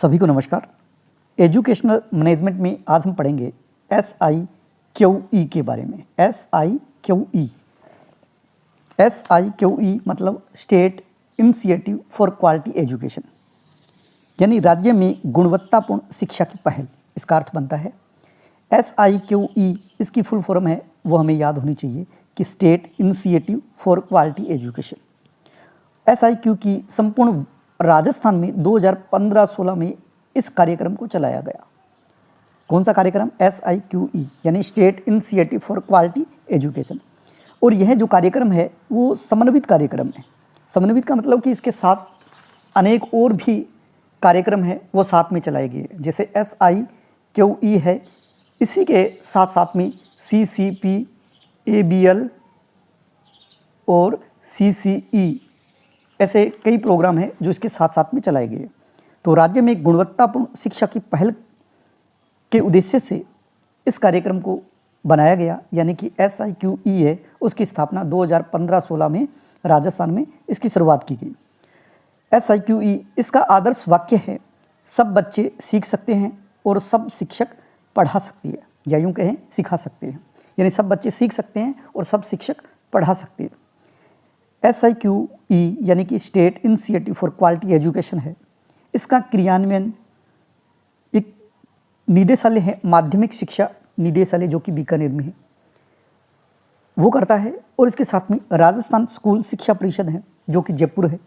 सभी को नमस्कार। एजुकेशनल मैनेजमेंट में आज हम पढ़ेंगे SIQE के बारे में। SIQE मतलब state initiative for quality education, यानी राज्य में गुणवत्तापूर्ण शिक्षा की पहल, इसका अर्थ बनता है। SIQE इसकी फुल फॉर्म है, वो हमें याद होनी चाहिए कि state initiative for quality education. SIQ की संपूर्ण राजस्थान में 2015-16 में इस कार्यक्रम को चलाया गया। कौन सा कार्यक्रम? SIQE यानी state initiative for quality education. और यह जो कार्यक्रम है वो समन्वित कार्यक्रम है। समन्वित का मतलब कि इसके साथ अनेक और भी कार्यक्रम है वो साथ में चलाए गए। जैसे SIQE है, इसी के साथ साथ में CCP, ABL और CCE ऐसे कई प्रोग्राम हैं जो इसके साथ साथ में चलाए गए। तो राज्य में गुणवत्तापूर्ण शिक्षा की पहल के उद्देश्य से इस कार्यक्रम को बनाया गया, यानी कि SIQE है, उसकी स्थापना 2015-16 में राजस्थान में इसकी शुरुआत की गई। SIQE इसका आदर्श वाक्य है, सब बच्चे सीख सकते हैं और सब शिक्षक पढ़ा सकती है, या यूँ कहें सिखा सकते हैं। यानी सब बच्चे सीख सकते हैं और सब शिक्षक पढ़ा सकते हैं। SIQE यानी कि state initiative for quality education है, इसका क्रियान्वयन एक निदेशालय है, माध्यमिक शिक्षा निदेशालय जो कि बीकानेर में है, वो करता है। और इसके साथ में राजस्थान स्कूल शिक्षा परिषद है जो कि जयपुर है,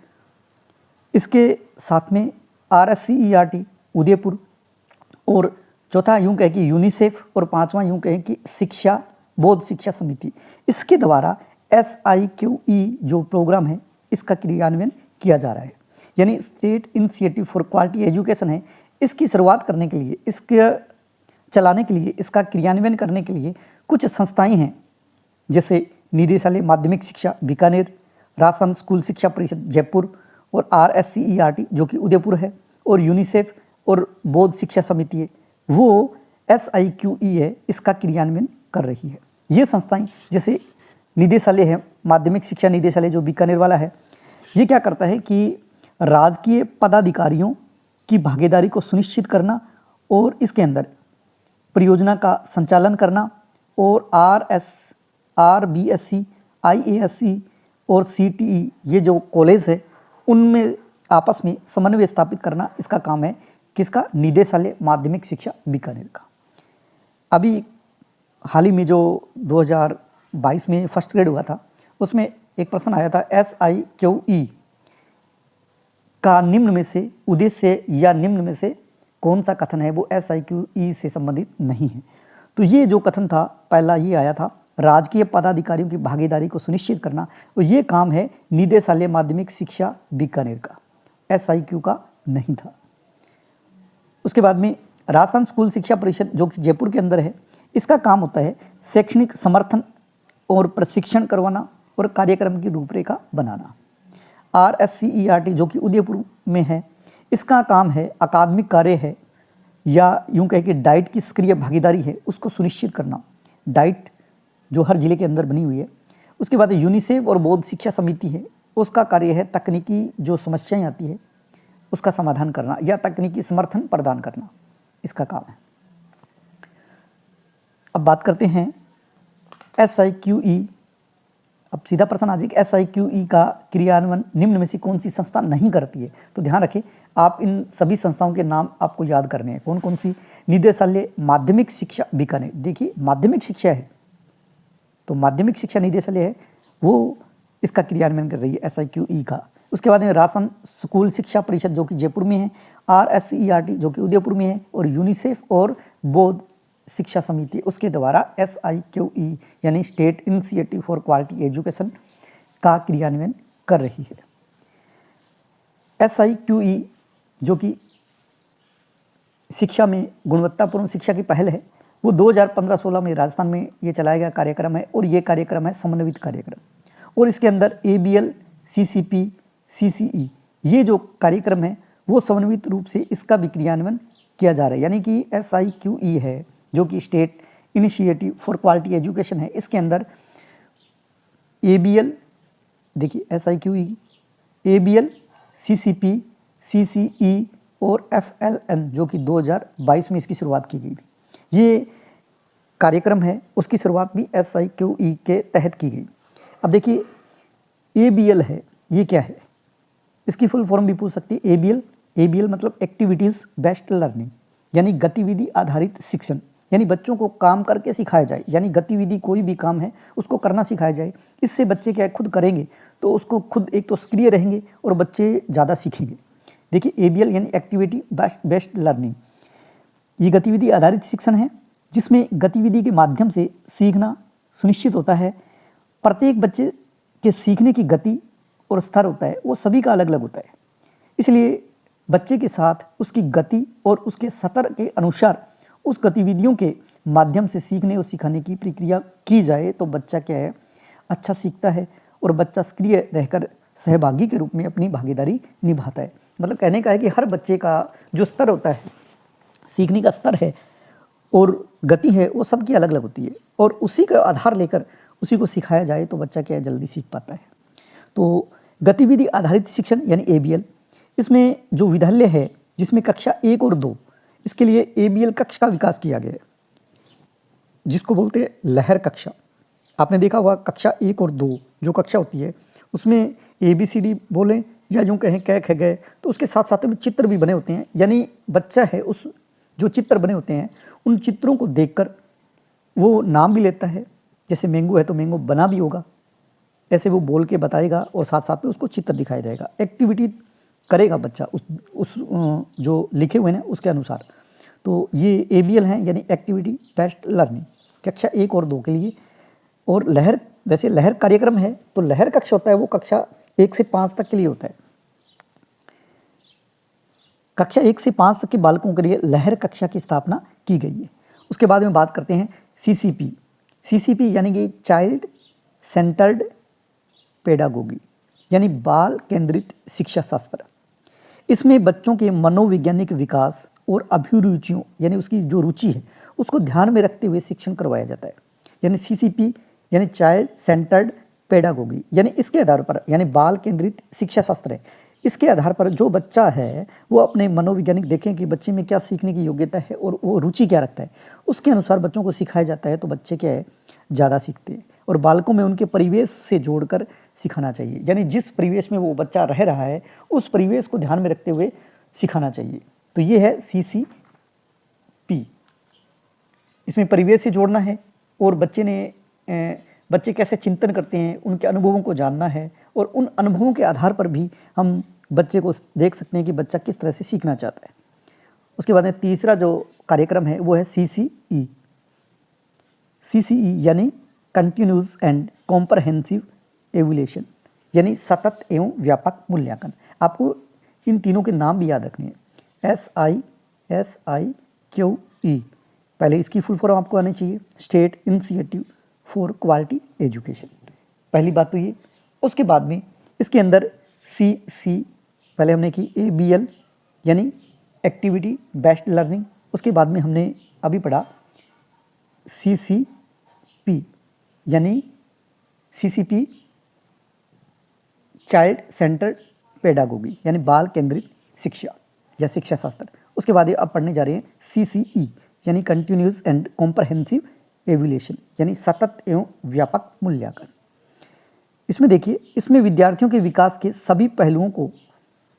इसके साथ में RSCERT उदयपुर, और चौथा यूँ कहें कि यूनिसेफ, और पांचवा यूँ कहें कि शिक्षा बोध शिक्षा समिति। इसके द्वारा SIQE जो प्रोग्राम है इसका क्रियान्वयन किया जा रहा है। यानी state initiative for quality education है, इसकी शुरुआत करने के लिए, इसके चलाने के लिए, इसका क्रियान्वयन करने के लिए कुछ संस्थाएं हैं, जैसे निदेशालय माध्यमिक शिक्षा बीकानेर, राजस्थान स्कूल शिक्षा परिषद जयपुर, और RSCERT जो कि उदयपुर है, और यूनिसेफ और बोध शिक्षा समिति है, वो SIQE है, इसका क्रियान्वयन कर रही है। ये संस्थाएं जैसे निदेशालय है, माध्यमिक शिक्षा निदेशालय जो बीकानेर वाला है, ये क्या करता है कि राजकीय पदाधिकारियों की भागीदारी को सुनिश्चित करना और इसके अंदर परियोजना का संचालन करना, और RBSC, IASC और CTE ये जो कॉलेज है उनमें आपस में समन्वय स्थापित करना, इसका काम है किसका? निदेशालय माध्यमिक शिक्षा बीकानेर का। अभी हाल ही में जो 2022 में फर्स्ट ग्रेड हुआ था, उसमें एक प्रश्न आया था, SIQE का निम्न में से उद्देश्य या निम्न में से कौन सा कथन है वो SIQE से संबंधित नहीं है। तो ये जो कथन था पहला ये आया था, राजकीय पदाधिकारियों की भागीदारी को सुनिश्चित करना, और ये काम है निदेशालय माध्यमिक शिक्षा बीकानेर का, SIQ का नहीं था। उसके बाद में राजस्थान स्कूल शिक्षा परिषद जो कि जयपुर के अंदर है, इसका काम होता है शैक्षणिक समर्थन और प्रशिक्षण करवाना और कार्यक्रम की रूपरेखा बनाना। RSCERT जो कि उदयपुर में है, इसका काम है अकादमिक कार्य है, या यूँ कहे कि डाइट की सक्रिय भागीदारी है, उसको सुनिश्चित करना, डाइट जो हर जिले के अंदर बनी हुई है। उसके बाद यूनिसेफ और बोध शिक्षा समिति है, उसका कार्य है तकनीकी जो समस्याएं आती है उसका समाधान करना या तकनीकी समर्थन प्रदान करना, इसका काम है। अब बात करते हैं SIQE। अब सीधा प्रश्न आ जाए, SIQE का क्रियान्वयन निम्न में से कौन सी संस्था नहीं करती है? तो ध्यान रखें, आप इन सभी संस्थाओं के नाम आपको याद करने हैं। कौन कौन सी? निदेशालय माध्यमिक शिक्षा बीकानेर, देखिए माध्यमिक शिक्षा है तो माध्यमिक शिक्षा निदेशालय है, वो इसका क्रियान्वयन कर रही है SIQE का। उसके बाद में राजस्थान स्कूल शिक्षा परिषद जो कि जयपुर में है, RSCERT जो कि उदयपुर में है, और यूनिसेफ और बोध शिक्षा समिति, उसके द्वारा SIQE यानी state initiative for quality education का क्रियान्वयन कर रही है। SIQE जो कि शिक्षा में गुणवत्तापूर्ण शिक्षा की पहल है, वो 2015-16 में राजस्थान में ये चलाया गया कार्यक्रम है, और ये कार्यक्रम है समन्वित कार्यक्रम, और इसके अंदर ABL, CCP, CCE ये जो कार्यक्रम है वो समन्वित रूप से इसका भी क्रियान्वयन किया जा रहा है। यानी कि SIQE है जो कि state initiative for quality education है, इसके अंदर ABL, देखिए SIQE, ABL, CCP, CCE और FLN जो कि 2022 में इसकी शुरुआत की गई थी। ये कार्यक्रम है उसकी शुरुआत भी SIQE के तहत की गई। अब देखिए ABL है, ये क्या है, इसकी फुल फॉर्म भी पूछ सकती है। ABL मतलब एक्टिविटीज़ बेस्ड लर्निंग, यानी गतिविधि आधारित शिक्षण, यानी बच्चों को काम करके सिखाया जाए, यानी गतिविधि कोई भी काम है उसको करना सिखाया जाए। इससे बच्चे क्या खुद करेंगे तो उसको खुद एक तो सक्रिय रहेंगे और बच्चे ज़्यादा सीखेंगे। देखिए ABL यानी एक्टिविटी बेस्ड लर्निंग, ये गतिविधि आधारित शिक्षण है जिसमें गतिविधि के माध्यम से सीखना सुनिश्चित होता है। प्रत्येक बच्चे के सीखने की गति और स्तर होता है वो सभी का अलग अलग होता है, इसलिए बच्चे के साथ उसकी गति और उसके स्तर के अनुसार उस गतिविधियों के माध्यम से सीखने और सिखाने की प्रक्रिया की जाए तो बच्चा क्या है अच्छा सीखता है और बच्चा सक्रिय रहकर सहभागी के रूप में अपनी भागीदारी निभाता है। मतलब कहने का है कि हर बच्चे का जो स्तर होता है, सीखने का स्तर है और गति है, वो सबकी अलग अलग होती है और उसी का आधार लेकर उसी को सिखाया जाए तो बच्चा क्या है जल्दी सीख पाता है। तो गतिविधि आधारित शिक्षण यानी ABL, इसमें जो विद्यालय है जिसमें कक्षा 1 और 2, इसके लिए ABL कक्ष का विकास किया गया है जिसको बोलते हैं लहर कक्षा। आपने देखा होगा कक्षा 1 और 2 जो कक्षा होती है उसमें ABCD बोलें या यूँ कहें क ख ग, तो उसके साथ साथ में चित्र भी बने होते हैं, यानी बच्चा है उस जो चित्र बने होते हैं उन चित्रों को देखकर वो नाम भी लेता है। जैसे मैंगो है तो मैंगो बना भी होगा, ऐसे वो बोल के बताएगा और साथ साथ में उसको चित्र दिखाया जाएगा। एक्टिविटी करेगा बच्चा उस जो लिखे हुए हैं उसके अनुसार। तो ये ABL है यानी एक्टिविटी बेस्ड लर्निंग कक्षा 1 और 2 के लिए। और लहर, वैसे लहर कार्यक्रम है तो लहर कक्ष होता है वो कक्षा 1 से 5 तक के लिए होता है। कक्षा 1 से 5 तक के बालकों के लिए लहर कक्षा की स्थापना की गई है। उसके बाद में बात करते हैं CCP यानी कि चाइल्ड सेंटर्ड पेडागोगी, यानी बाल केंद्रित शिक्षा शास्त्र। इसमें बच्चों के मनोवैज्ञानिक विकास और अभिरुचियों यानी उसकी जो रुचि है उसको ध्यान में रखते हुए शिक्षण करवाया जाता है। यानी CCP यानी चाइल्ड सेंटर्ड पेडागोगी, यानी इसके आधार पर, यानी बाल केंद्रित शिक्षा शास्त्र है, इसके आधार पर जो बच्चा है वो अपने मनोवैज्ञानिक देखें कि बच्चे में क्या सीखने की योग्यता है और वो रुचि क्या रखता है, उसके अनुसार बच्चों को सिखाया जाता है तो बच्चे क्या है ज़्यादा सीखते हैं। और बालकों में उनके परिवेश से जोड़कर सिखाना चाहिए, यानी जिस परिवेश में वो बच्चा रह रहा है उस परिवेश को ध्यान में रखते हुए सिखाना चाहिए। तो ये है CCP, इसमें परिवेश से जोड़ना है और बच्चे कैसे चिंतन करते हैं उनके अनुभवों को जानना है और उन अनुभवों के आधार पर भी हम बच्चे को देख सकते हैं कि बच्चा किस तरह से सीखना चाहता है। उसके बाद में तीसरा जो कार्यक्रम है वो है CCE यानी कंटिन्यूस एंड कॉम्प्रहेंसिव एवुलेशन, यानी सतत एवं व्यापक मूल्यांकन। आपको इन तीनों के नाम भी याद रखने हैं, SIQE। पहले इसकी फुल फॉर्म आपको आनी चाहिए, state initiative for quality education, पहली बात तो ये। उसके बाद में इसके अंदर CC पहले हमने की ABL यानी एक्टिविटी बेस्ड लर्निंग, उसके बाद में हमने अभी पढ़ा CCP यानी CCP चाइल्ड सेंटर्ड पेडागोगी, यानी बाल केंद्रित शिक्षा या शिक्षा शास्त्र। उसके बाद अब पढ़ने जा रहे हैं CCE यानी कंटिन्यूस एंड कॉम्प्रहेंसिव एवुलेशन, यानी सतत एवं व्यापक मूल्यांकन। इसमें देखिए, इसमें विद्यार्थियों के विकास के सभी पहलुओं को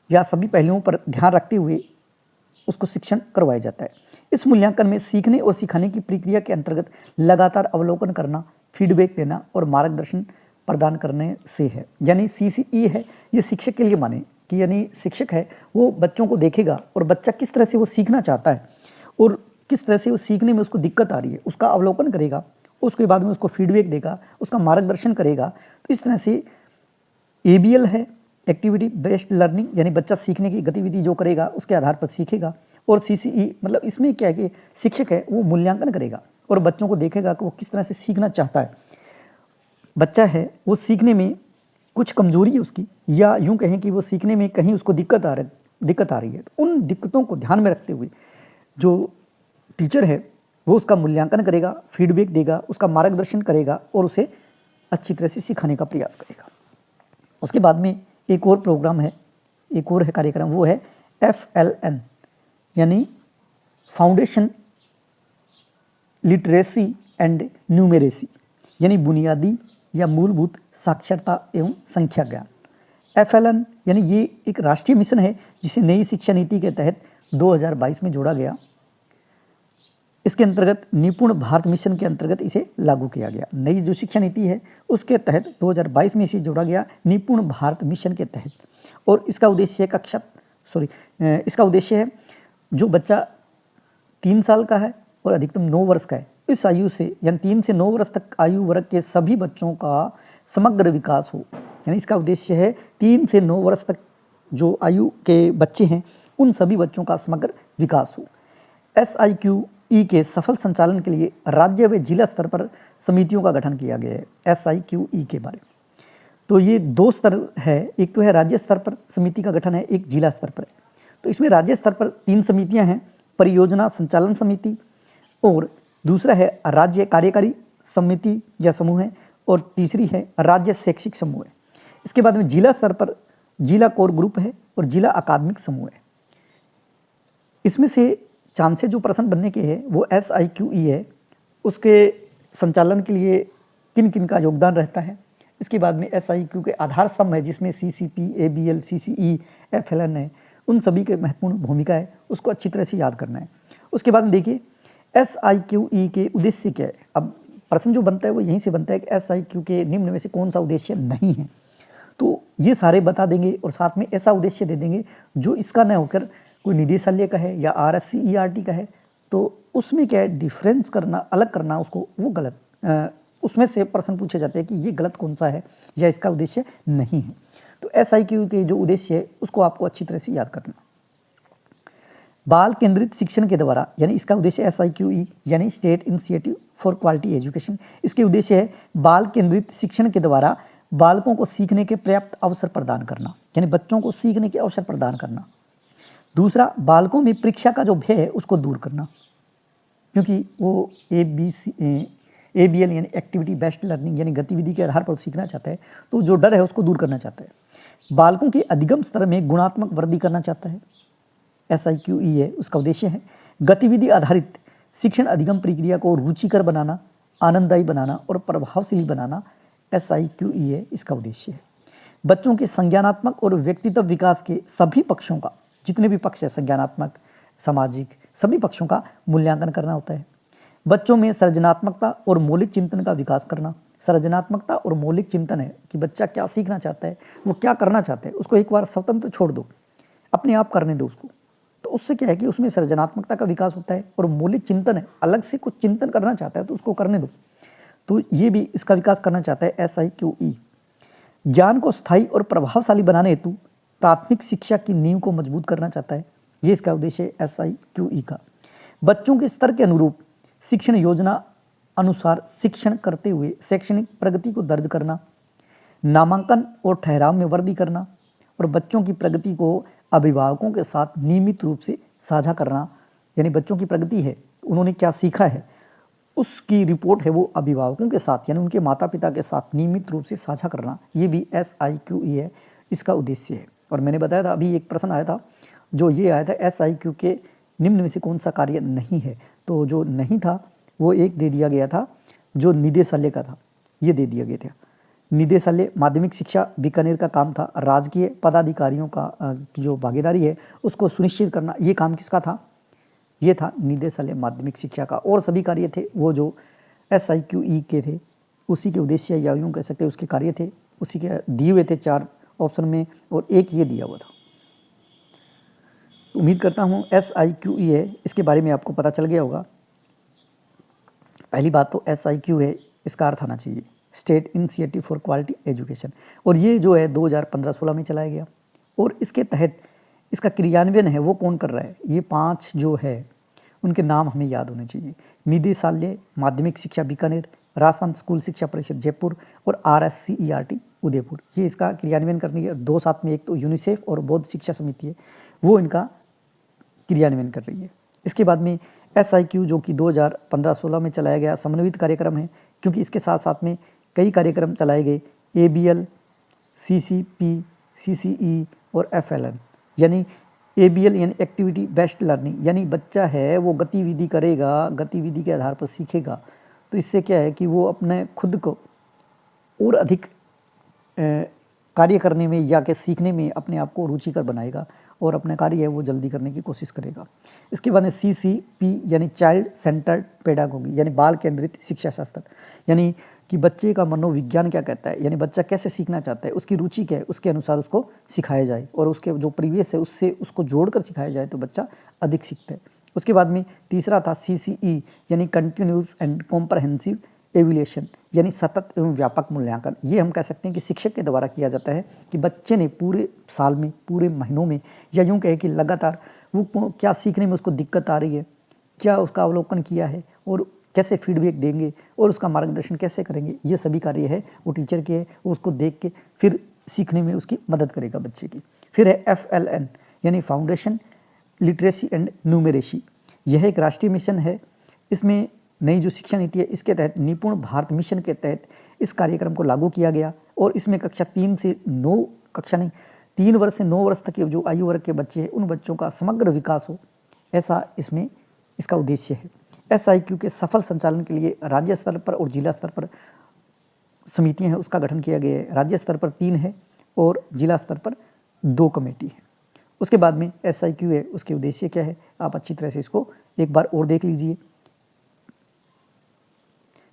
या सभी पहलुओं पर ध्यान रखते हुए उसको शिक्षण करवाया जाता है। इस मूल्यांकन में सीखने और सिखाने की प्रक्रिया के अंतर्गत लगातार अवलोकन करना, फीडबैक देना और मार्गदर्शन प्रदान करने से है। यानी CCE है ये शिक्षक के लिए माने कि यानी शिक्षक है वो बच्चों को देखेगा और बच्चा किस तरह से वो सीखना चाहता है और किस तरह से वो सीखने में उसको दिक्कत आ रही है उसका अवलोकन करेगा, उसके बाद में उसको फीडबैक देगा, उसका मार्गदर्शन करेगा। तो इस तरह से ABL है एक्टिविटी बेस्ड लर्निंग, यानी बच्चा सीखने की गतिविधि जो करेगा उसके आधार पर सीखेगा। और CCE मतलब इसमें क्या है कि शिक्षक है वो मूल्यांकन करेगा और बच्चों को देखेगा कि वो किस तरह से सीखना चाहता है। बच्चा है वो सीखने में कुछ कमजोरी है उसकी, या यूँ कहें कि वो सीखने में कहीं उसको दिक्कत आ रही है, तो उन दिक्कतों को ध्यान में रखते हुए जो टीचर है वो उसका मूल्यांकन करेगा, फीडबैक देगा, उसका मार्गदर्शन करेगा और उसे अच्छी तरह से सिखाने का प्रयास करेगा। उसके बाद में एक और प्रोग्राम है, एक और है कार्यक्रम, वो है FLN यानी फाउंडेशन लिटरेसी एंड न्यूमेरेसी, यानी बुनियादी या मूलभूत साक्षरता एवं संख्या ज्ञान। FLN यानी ये एक राष्ट्रीय मिशन है जिसे नई शिक्षा नीति के तहत 2022 में जोड़ा गया। इसके अंतर्गत निपुण भारत मिशन के अंतर्गत इसे लागू किया गया। नई जो शिक्षा नीति है उसके तहत 2022 में इसे जोड़ा गया निपुण भारत मिशन के तहत। और इसका उद्देश्य है इसका उद्देश्य है जो बच्चा 3 साल का है और अधिकतम 9 वर्ष का है, इस आयु से यानी 3 से 9 वर्ष तक आयु वर्ग के सभी बच्चों का समग्र विकास हो। यानी इसका उद्देश्य है 3 से 9 वर्ष तक जो आयु के बच्चे हैं उन सभी बच्चों का समग्र विकास हो। SIQE के सफल संचालन के लिए राज्य व जिला स्तर पर समितियों का गठन किया गया है। SIQE के बारे में तो ये 2 स्तर है, एक तो है राज्य स्तर पर समिति का गठन है, एक जिला स्तर पर है। तो इसमें राज्य स्तर पर 3 समितियां हैं, परियोजना संचालन समिति, और दूसरा है राज्य कार्यकारी समिति या समूह है, और तीसरी है राज्य शैक्षिक समूह है। इसके बाद में जिला स्तर पर जिला कोर ग्रुप है और जिला अकादमिक समूह है। इसमें से चांसेस जो प्रश्न बनने के हैं वो SIQE है, उसके संचालन के लिए किन किन का योगदान रहता है। इसके बाद में SIQ के आधार स्तंभ है जिसमें CCP, ABL, CCE, FLN है, उन सभी के महत्वपूर्ण भूमिका है, उसको अच्छी तरह से याद करना है। उसके बाद में देखिए SIQE के उद्देश्य क्या है। अब प्रश्न जो बनता है वो यहीं से बनता है कि SIQ के निम्न में से कौन सा उद्देश्य नहीं है, तो ये सारे बता देंगे और साथ में ऐसा उद्देश्य दे देंगे जो इसका न होकर कोई निदेशालय का है या RSCERT का है, तो उसमें क्या है डिफरेंस करना, अलग करना उसको, वो गलत, उसमें से प्रश्न पूछे जाते हैं कि ये गलत कौन सा है या इसका उद्देश्य नहीं है। तो SIQ के जो उद्देश्य है उसको आपको अच्छी तरह से याद करना। बाल केंद्रित शिक्षण के द्वारा, यानी इसका उद्देश्य SIQE यानी state initiative for quality education, इसके उद्देश्य है बाल केंद्रित शिक्षण के द्वारा बालकों को सीखने के पर्याप्त अवसर प्रदान करना, यानी बच्चों को सीखने के अवसर प्रदान करना। दूसरा, बालकों में परीक्षा का जो भय है उसको दूर करना, क्योंकि वो ABL यानी एक्टिविटी बेस्ड लर्निंग यानी गतिविधि के आधार पर सीखना चाहता है, तो जो डर है उसको दूर करना चाहता है। बालकों के अधिगम स्तर में गुणात्मक वृद्धि करना चाहता है, SIQE है, उसका उद्देश्य है गतिविधि आधारित शिक्षण अधिगम प्रक्रिया को रुचिकर बनाना, आनंददायी बनाना और प्रभावशाली बनाना SIQE है, इसका उद्देश्य है। बच्चों के संज्ञानात्मक और व्यक्तित्व विकास के सभी पक्षों का, जितने भी पक्ष है संज्ञानात्मक, सामाजिक, सभी पक्षों का मूल्यांकन करना होता है। बच्चों में सृजनात्मकता और मौलिक चिंतन का विकास करना। सृजनात्मकता और मौलिक चिंतन है कि बच्चा क्या सीखना चाहता है, वो क्या करना चाहता है, उसको एक बार स्वतंत्र छोड़ दो, अपने आप करने दो उसको, तो उससे क्या है कि उसमें सृजनात्मकता का विकास होता है। और मौलिक चिंतन है, अलग से कुछ चिंतन करना चाहता है तो उसको करने दो, तो ये भी इसका विकास करना चाहता है SIQE। ज्ञान को स्थायी और प्रभावशाली बनाने हेतु प्राथमिक शिक्षा की नींव को मजबूत करना चाहता है, ये इसका उद्देश्य है SIQE का। बच्चों के स्तर के अनुरूप शिक्षण योजना अनुसार शिक्षण करते हुए शैक्षणिक प्रगति को दर्ज करना, नामांकन और ठहराव में वृद्धि करना, और बच्चों की प्रगति को अभिभावकों के साथ नियमित रूप से साझा करना, यानी बच्चों की प्रगति है, उन्होंने क्या सीखा है, उसकी रिपोर्ट है वो अभिभावकों के साथ यानी उनके माता पिता के साथ नियमित रूप से साझा करना, ये भी SIQE है, इसका उद्देश्य है। और मैंने बताया था अभी एक प्रश्न आया था, जो ये आया था SIQ के निम्न में से कौन सा कार्य नहीं है, तो जो नहीं था वो एक दे दिया गया था जो निदेशालय का था, ये दे दिया गया था। निदेशालय माध्यमिक शिक्षा बीकानेर का काम था, राजकीय पदाधिकारियों का जो भागीदारी है उसको सुनिश्चित करना, ये काम किसका था, ये था निदेशालय माध्यमिक शिक्षा का। और सभी कार्य थे वो जो SIQE के थे, उसी के उद्देश्य या यूँ कह सकते उसके कार्य थे, उसी के दिए हुए थे 4 ऑप्शन में, और एक ये दिया हुआ था। उम्मीद करता हूँ SIQE है, इसके बारे में आपको पता चल गया होगा। पहली बात तो SIQ है, इसका अर्थ आना चाहिए state initiative for quality education, और ये जो है 2015-16 में चलाया गया, और इसके तहत इसका क्रियान्वयन है वो कौन कर रहा है, ये 5 जो है उनके नाम हमें याद होने चाहिए। निदेशालय माध्यमिक शिक्षा बीकानेर, राजस्थान स्कूल शिक्षा परिषद जयपुर और RSCERT उदयपुर, ये इसका क्रियान्वयन करनी है। 2 साथ में, एक तो यूनिसेफ और बौद्ध शिक्षा समिति है वो इनका क्रियान्वयन कर रही है। इसके बाद में SIQ जो कि 2015-16 में चलाया गया समन्वित कार्यक्रम है, क्योंकि इसके साथ साथ में कई कार्यक्रम चलाए गए, ABL, CCP, CCE और FLN, यानी ABL यानी एक्टिविटी बेस्ड लर्निंग, यानी बच्चा है वो गतिविधि करेगा, गतिविधि के आधार पर सीखेगा, तो इससे क्या है कि वो अपने खुद को और अधिक कार्य करने में या के सीखने में अपने आप को रुचिकर बनाएगा और अपना कार्य है वो जल्दी करने की कोशिश करेगा। इसके बाद में CCP यानी चाइल्ड सेंटर्ड पेडागोगी, यानी बाल केंद्रित शिक्षा शास्त्र, यानी कि बच्चे का मनोविज्ञान क्या कहता है, यानी बच्चा कैसे सीखना चाहता है, उसकी रुचि क्या है, उसके अनुसार उसको सिखाया जाए और उसके जो प्रीवियस है उससे उसको जोड़कर सिखाया जाए तो बच्चा अधिक सीखता है। उसके बाद में तीसरा था CCE यानी कंटिन्यूस एंड कॉम्प्रहेंसिव एवल्यूशन, यानी सतत एवं व्यापक मूल्यांकन। ये हम कह सकते हैं कि शिक्षक के द्वारा किया जाता है कि बच्चे ने पूरे साल में, पूरे महीनों में, या यूँ कहे कि लगातार वो क्या सीखने में उसको दिक्कत आ रही है, क्या उसका अवलोकन किया है और कैसे फीडबैक देंगे और उसका मार्गदर्शन कैसे करेंगे, ये सभी कार्य है वो टीचर के है, वो उसको देख के फिर सीखने में उसकी मदद करेगा बच्चे की। फिर है FLN यानी फाउंडेशन लिटरेसी एंड न्यूमेरेसी, यह एक राष्ट्रीय मिशन है। इसमें नई जो शिक्षा नीति है इसके तहत निपुण भारत मिशन के तहत इस कार्यक्रम को लागू किया गया और इसमें कक्षा 3 से 9 कक्षा नहीं 3 वर्ष से 9 वर्ष तक के जो आयु वर्ग के बच्चे हैं उन बच्चों का समग्र विकास हो, ऐसा इसमें इसका उद्देश्य है। SIQ के सफल संचालन के लिए राज्य स्तर पर और जिला स्तर पर समितियां हैं उसका गठन किया गया है। राज्य स्तर पर 3 है और जिला स्तर पर 2 कमेटी है। उसके बाद में SIQ है, उसके उद्देश्य क्या है आप अच्छी तरह से इसको एक बार और देख लीजिए।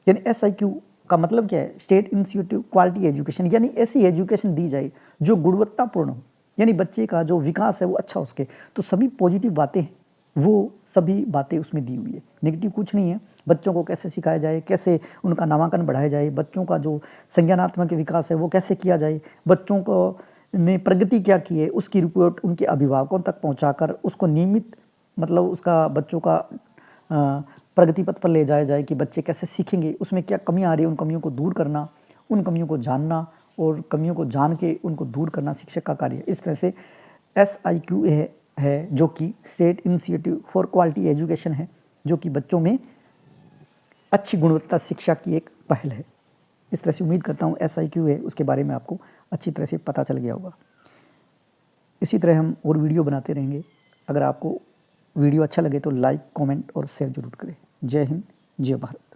यानी SIQ का मतलब क्या है, स्टेट इंस्टीट्यूट क्वालिटी एजुकेशन, यानी ऐसी एजुकेशन दी जाए जो गुणवत्तापूर्ण हो, यानी बच्चे का जो विकास है वो अच्छा हो सके। तो सभी पॉजिटिव बातें हैं वो सभी बातें उसमें दी हुई है, नेगेटिव कुछ नहीं है। बच्चों को कैसे सिखाया जाए, कैसे उनका नामांकन बढ़ाया जाए, बच्चों का जो संज्ञानात्मक विकास है वो कैसे किया जाए, बच्चों को ने प्रगति क्या की है उसकी रिपोर्ट उनके अभिभावकों तक पहुंचाकर उसको नियमित मतलब उसका बच्चों का प्रगति पथ पर ले जाया जाए कि बच्चे कैसे सीखेंगे, उसमें क्या कमियां आ रही है उन कमियों को दूर करना, उन कमियों को जानना और कमियों को जान के उनको दूर करना शिक्षक का कार्य है। इस तरह से SIQ है जो कि state institute for quality education है, जो कि बच्चों में अच्छी गुणवत्ता शिक्षा की एक पहल है। इस तरह से उम्मीद करता हूँ SIQ है उसके बारे में आपको अच्छी तरह से पता चल गया होगा। इसी तरह हम और वीडियो बनाते रहेंगे। अगर आपको वीडियो अच्छा लगे तो लाइक, कमेंट और शेयर जरूर करें। जय हिंद, जय भारत।